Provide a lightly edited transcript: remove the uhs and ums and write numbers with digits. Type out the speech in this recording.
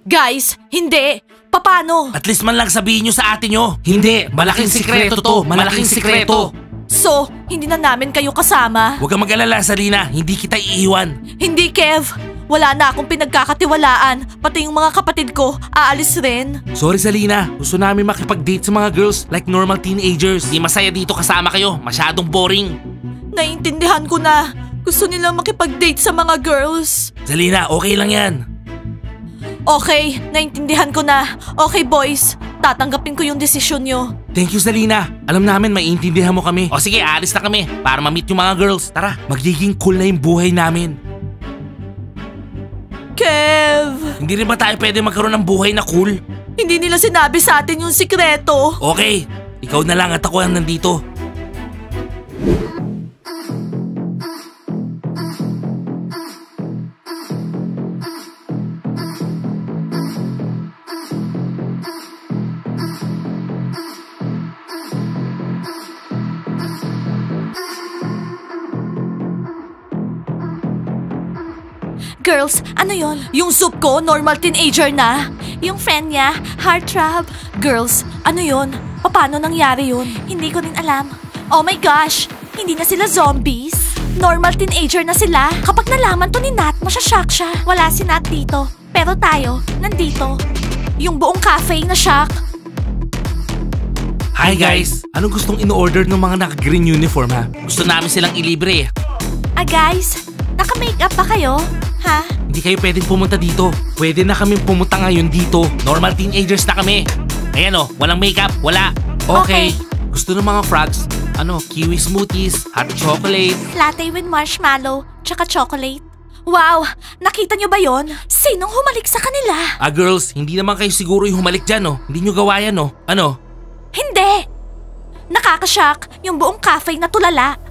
Guys, hindi. Paano? At least man lang sabihin nyo sa ate nyo. Hindi, malaking sikreto to, malaking sikreto. So, hindi na namin kayo kasama? Huwag kang mag-alala, Zalina, hindi kita iiwan. Hindi, Kev. Wala na akong pinagkakatiwalaan. Pati yung mga kapatid ko, aalis rin. Sorry, Zalina, gusto namin makipag-date sa mga girls like normal teenagers. Hindi masaya dito kasama kayo, masyadong boring. Naiintindihan ko na. Gusto nilang makipag-date sa mga girls. Zalina, okay lang yan. Okay, naintindihan ko na. Okay, boys. Tatanggapin ko yung desisyon nyo. Thank you, Zalina. Alam namin, maiintindihan mo kami. O sige, alis na kami para ma-meet yung mga girls. Tara, magiging cool na yung buhay namin. Kev! Hindi rin ba tayo pwede magkaroon ng buhay na cool? Hindi nila sinabi sa atin yung sikreto. Okay, ikaw na lang at ako ang nandito. Girls, ano yon? Yung soup ko, normal teenager na. Yung friend niya, heartthrob. Girls, ano yon? Paano nangyari yun? Hindi ko rin alam. Oh my gosh, hindi na sila zombies. Normal teenager na sila. Kapag nalaman to ni Nat, masya-shock siya. Wala si Nat dito, pero tayo, nandito. Yung buong cafe na shock. Hi guys! Anong gustong in-order ng mga naka-green uniform ha? Gusto namin silang ilibre eh. Guys, naka-makeup pa kayo? Ha? Hindi kayo pwedeng pumunta dito. Pwede na kaming pumunta ngayon dito. Normal teenagers na kami. Ayan o, walang makeup, wala. Okay. Gusto ng mga frogs, kiwi smoothies, hot chocolate. Latte with marshmallow, tsaka chocolate. Wow, nakita nyo ba yon? Sinong humalik sa kanila? Girls, hindi naman kayo siguro yung humalik dyan Hindi nyo gawa yan Ano? Hindi! Nakakashock, yung buong cafe na tulala.